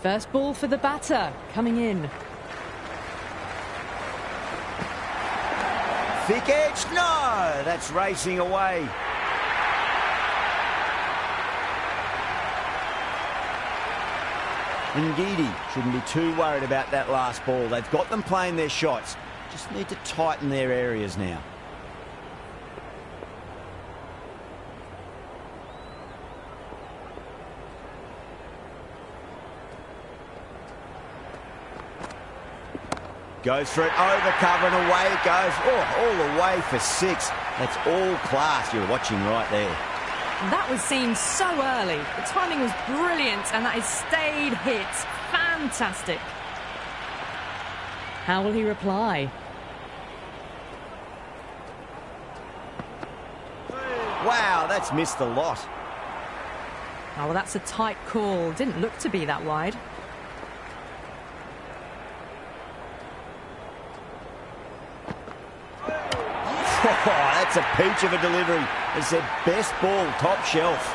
First ball for the batter, coming in. Thick edge, no! That's racing away. Ngidi shouldn't be too worried about that last ball. They've got them playing their shots. Just need to tighten their areas now. Goes for it, over cover and away it goes. Oh, all the way for 6. That's all class. You're watching right there. That was seen so early. The timing was brilliant and that is stayed hits. Fantastic. How will he reply? Wow, that's missed a lot. Oh, well, that's a tight call. Didn't look to be that wide. Oh, that's a peach of a delivery. It's their best ball, top shelf.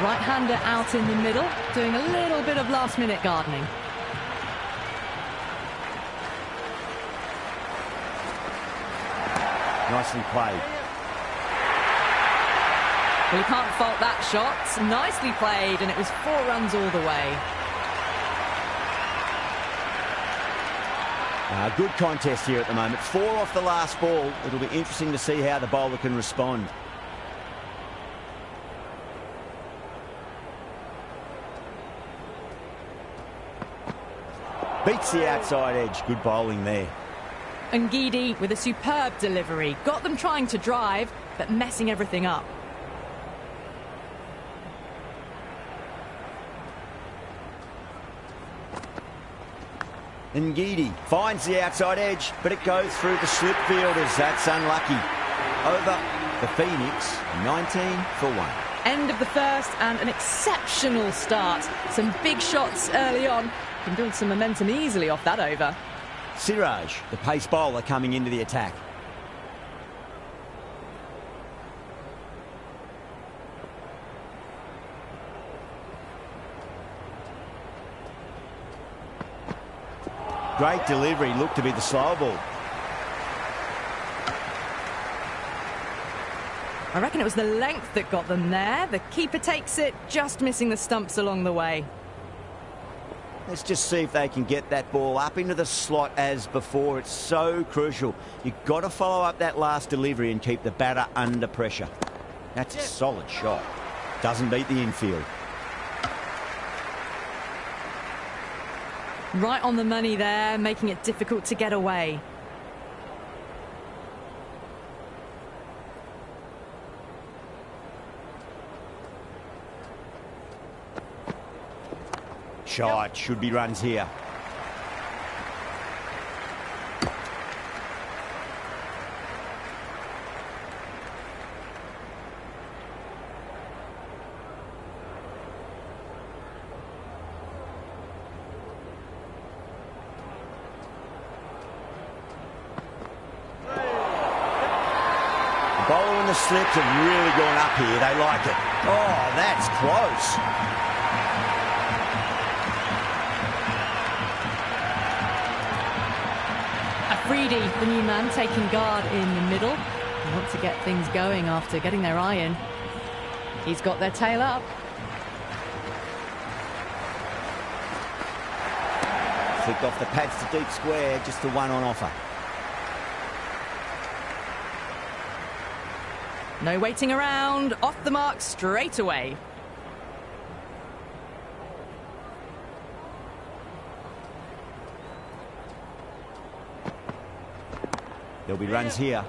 Right-hander out in the middle, doing a little bit of last-minute gardening. Nicely played. Well, you can't fault that shot. Nicely played, and it was 4 runs all the way. Good contest here at the moment. 4 off the last ball. It'll be interesting to see how the bowler can respond. Beats the outside edge. Good bowling there. Ngidi with a superb delivery. Got them trying to drive, but messing everything up. Ngidi finds the outside edge, but it goes through the slip fielders. That's unlucky. Over the Phoenix, 19 for 1. End of the first and an exceptional start. Some big shots early on. Can build some momentum easily off that over. Siraj, the pace bowler, coming into the attack. Great delivery, looked to be the slower ball. I reckon it was the length that got them there. The keeper takes it, just missing the stumps along the way. Let's just see if they can get that ball up into the slot as before. It's so crucial. You've got to follow up that last delivery and keep the batter under pressure. That's a solid shot. Doesn't beat the infield. Right on the money there, making it difficult to get away. Shot, should be runs here. The bowler and the slips have really gone up here. They like it. Oh, that's close. Afridi, the new man, taking guard in the middle. They want to get things going after getting their eye in. He's got their tail up. Flicked off the pads to deep square, just the one on offer. No waiting around, off the mark straight away. There'll be runs here.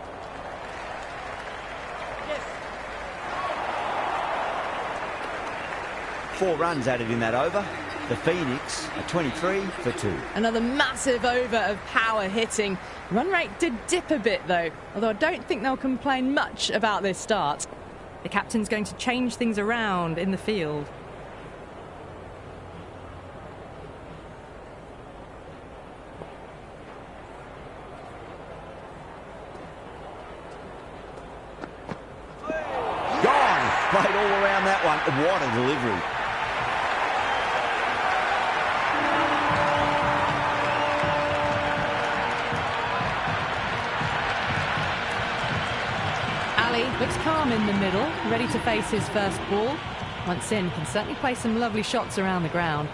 Four runs added in that over. The Phoenix are 23 for 2. Another massive over of power hitting. Run rate did dip a bit though, although I don't think they'll complain much about this start. The captain's going to change things around in the field. played all around that one. What a delivery. Ali looks calm in the middle, ready to face his first ball. Once in, can certainly play some lovely shots around the ground.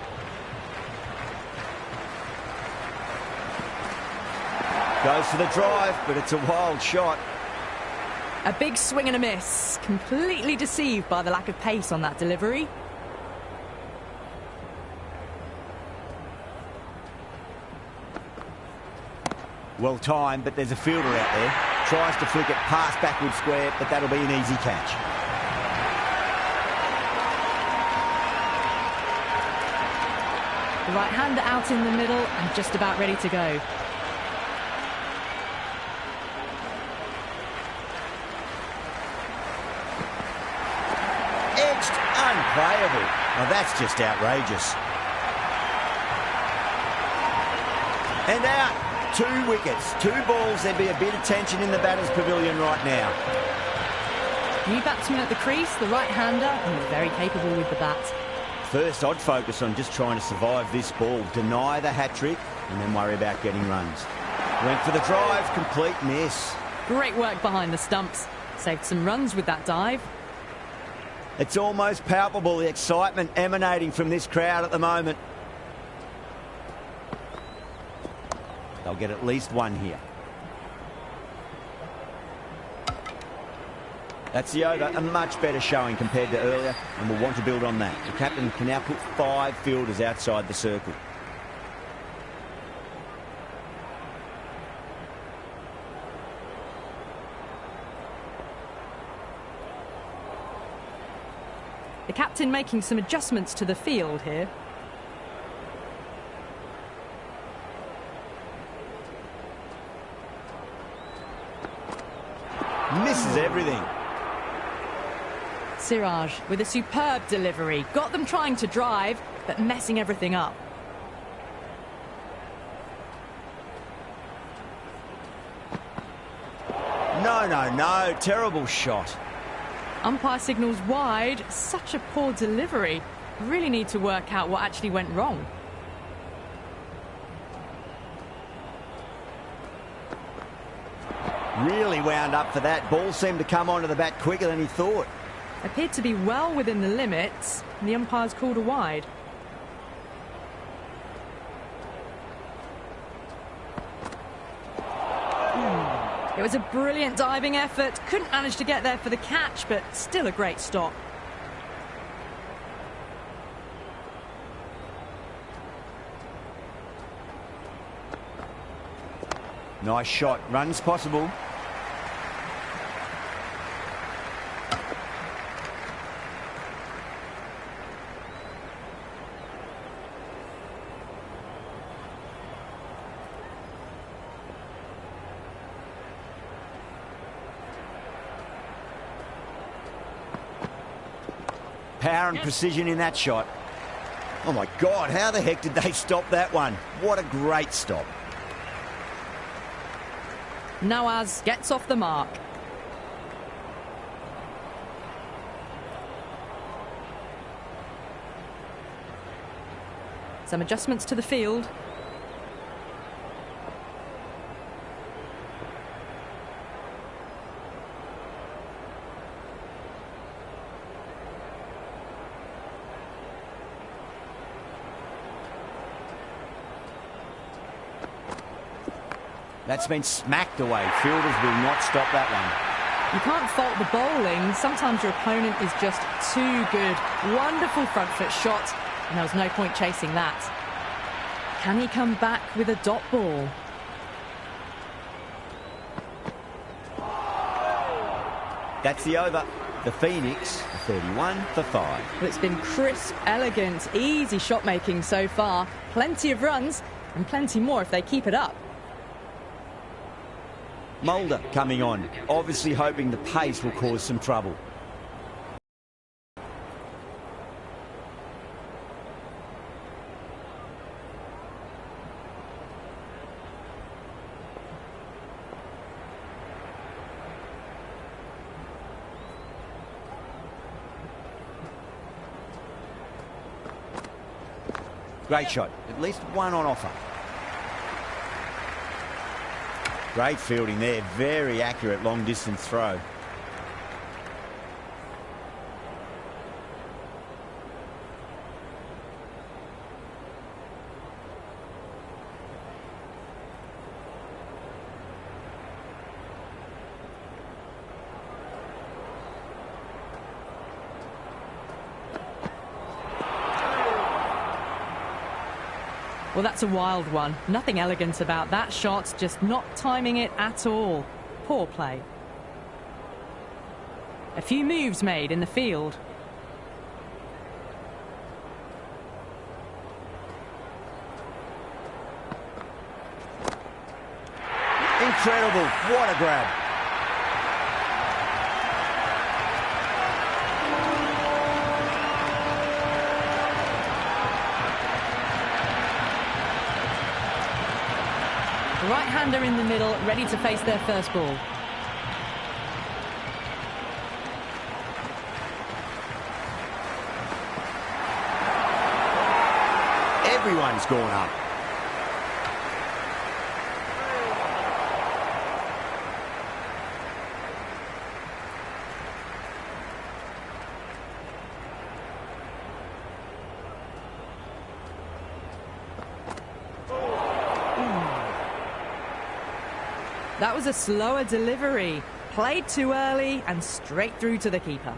Goes for the drive, but it's a wild shot. A big swing and a miss. Completely deceived by the lack of pace on that delivery. Well timed, but there's a fielder out there. Tries to flick it past backward square, but that'll be an easy catch. The right-hander out in the middle and just about ready to go. Edged, unplayable. Now that's just outrageous. And out. 2 wickets, 2 balls. There'd be a bit of tension in the batter's pavilion right now. New batsman at the crease, the right-hander, and he's very capable with the bat. First, I'd focus on just trying to survive this ball, deny the hat-trick, and then worry about getting runs. Went for the drive, complete miss. Great work behind the stumps. Saved some runs with that dive. It's almost palpable, the excitement emanating from this crowd at the moment. They'll get at least one here. That's the over. A much better showing compared to earlier, and we'll want to build on that. The captain can now put 5 fielders outside the circle. The captain making some adjustments to the field here. Misses everything. Siraj with a superb delivery. Got them trying to drive, but messing everything up. No. Terrible shot. Umpire signals wide. Such a poor delivery. Really need to work out what actually went wrong. Really wound up for that. Ball seemed to come onto the bat quicker than he thought. Appeared to be well within the limits, and the umpire's called a wide. It was a brilliant diving effort. Couldn't manage to get there for the catch, but still a great stop. Nice shot. Runs possible. Power and precision in that shot. Oh my God, how the heck did they stop that one? What a great stop. Nawaz gets off the mark. Some adjustments to the field. That's been smacked away. Fielders will not stop that one. You can't fault the bowling. Sometimes your opponent is just too good. Wonderful front foot shot, and there was no point chasing that. Can he come back with a dot ball? That's the over. The Phoenix, 31 for 5. Well, it's been crisp, elegant, easy shot making so far. Plenty of runs, and plenty more if they keep it up. Mulder coming on, obviously hoping the pace will cause some trouble. Great shot. At least one on offer. Great fielding there. Very accurate long distance throw. Well, that's a wild one. Nothing elegant about that shot, just not timing it at all. Poor play. A few moves made in the field. Incredible. What a grab. Right-hander in the middle, ready to face their first ball. Everyone's gone up. That was a slower delivery. Played too early and straight through to the keeper.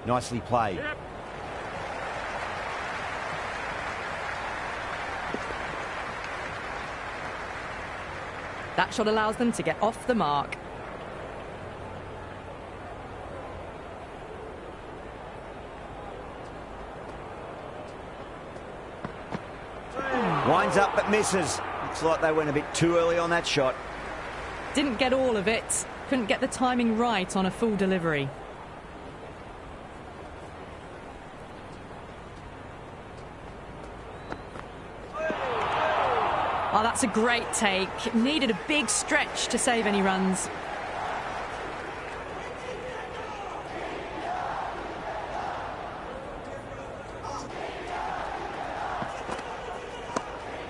Nicely played. Yep. That shot allows them to get off the mark. Winds up but misses. Looks like they went a bit too early on that shot. Didn't get all of it. Couldn't get the timing right on a full delivery. Oh, that's a great take. Needed a big stretch to save any runs.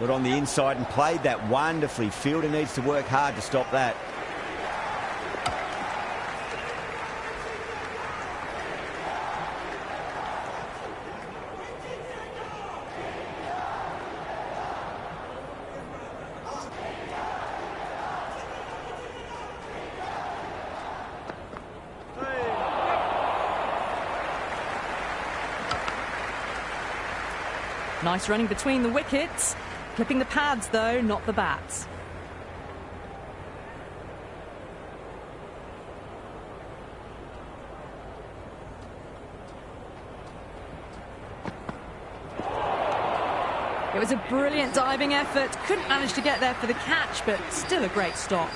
Got on the inside and played that wonderfully. Fielder needs to work hard to stop that. Nice running between the wickets. Clipping the pads, though, not the bats. It was a brilliant diving effort. Couldn't manage to get there for the catch, but still a great stop.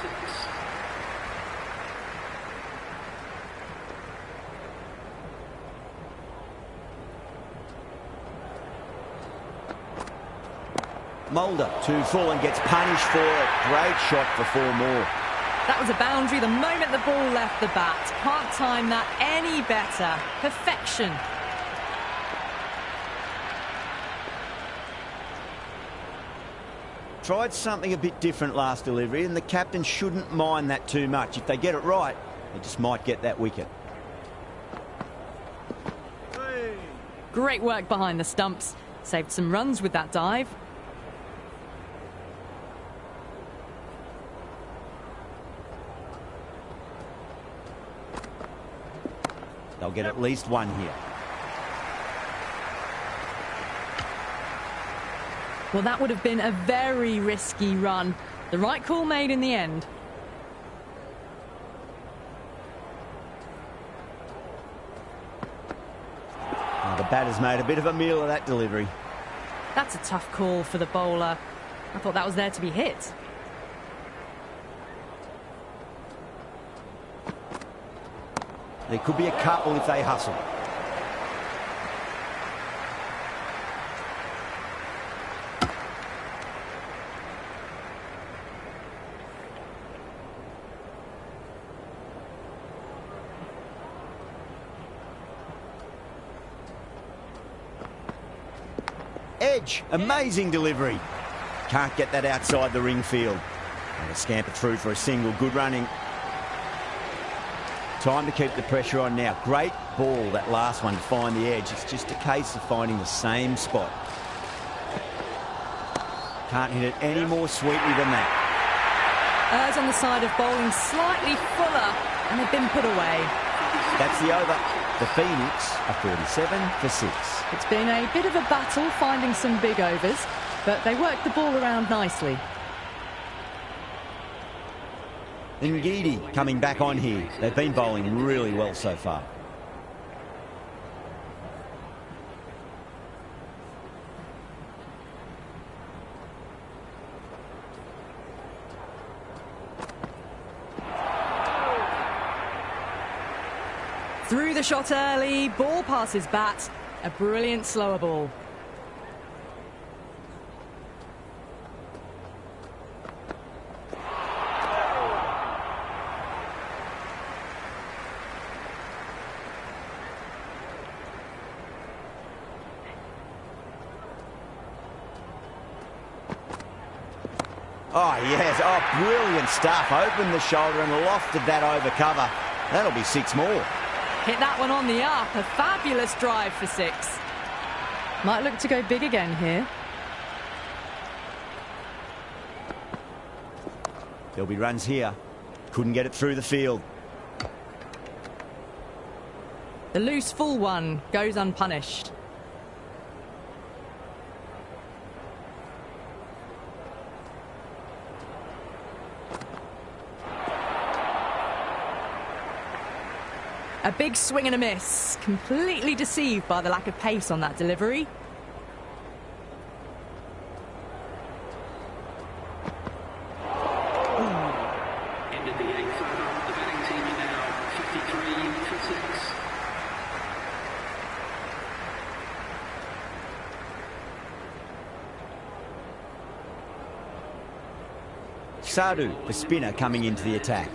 Mulder too full and gets punished for it. Great shot for 4 more. That was a boundary the moment the ball left the bat. Can't time that any better. Perfection. Tried something a bit different last delivery, and the captain shouldn't mind that too much. If they get it right, they just might get that wicket. Great work behind the stumps. Saved some runs with that dive. They'll get at least 1 here. Well, that would have been a very risky run. The right call made in the end. The batter's made a bit of a meal of that delivery. That's a tough call for the bowler. I thought that was there to be hit. There could be a couple if they hustle. Edge, amazing delivery. Can't get that outside the ring field. And a scamper through for a single, good running. Time to keep the pressure on now. Great ball, that last one, to find the edge. It's just a case of finding the same spot. Can't hit it any more sweetly than that. Errs on the side of bowling slightly fuller, and they've been put away. That's the over. The Phoenix are 47 for 6. It's been a bit of a battle finding some big overs, but they worked the ball around nicely. Ngidi coming back on here. They've been bowling really well so far. Through the shot early, ball passes bat, a brilliant slower ball. Oh, yes. Oh, brilliant stuff. Opened the shoulder and lofted that over cover. That'll be 6 more. Hit that one on the up. A fabulous drive for 6. Might look to go big again here. There'll be runs here. Couldn't get it through the field. The loose full one goes unpunished. A big swing and a miss. Completely deceived by the lack of pace on that delivery. Ended the 8th over. The batting team are now 53 for 6. Sadu, the spinner, coming into the attack.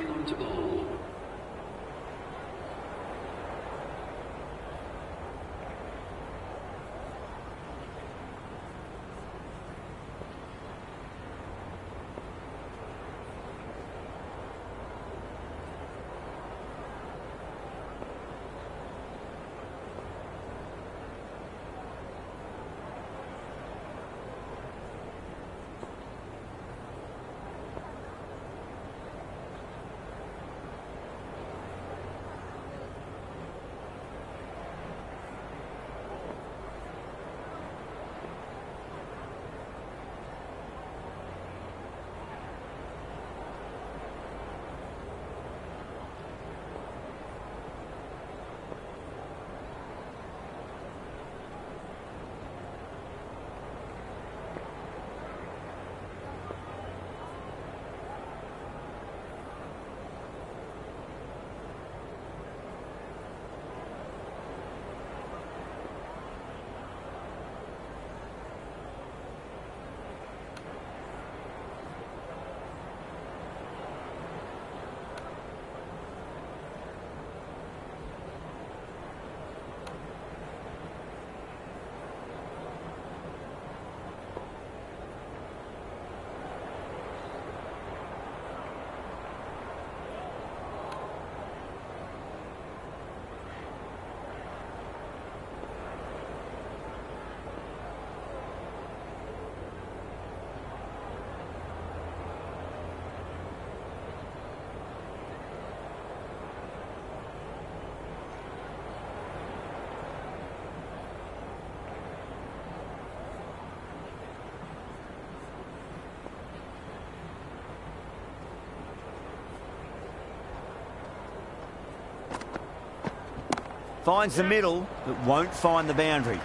Finds the middle, but won't find the boundary.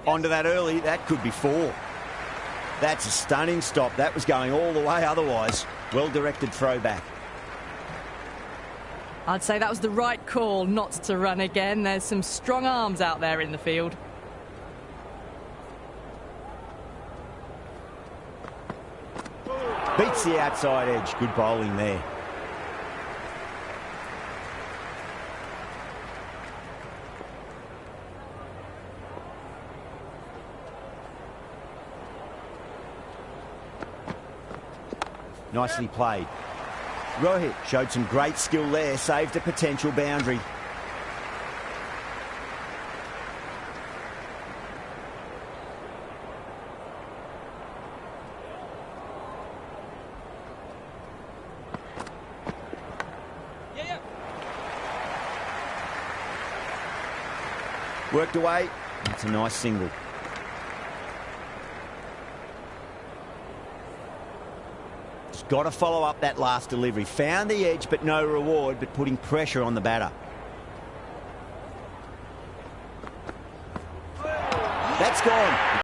onto that early. That could be 4. That's a stunning stop. That was going all the way otherwise. Well-directed throwback. I'd say that was the right call not to run again. There's some strong arms out there in the field. Beats the outside edge. Good bowling there. Nicely played. Rohit showed some great skill there, saved a potential boundary. Worked away. That's a nice single. Got to follow up that last delivery. Found the edge, but no reward, but putting pressure on the batter. That's gone.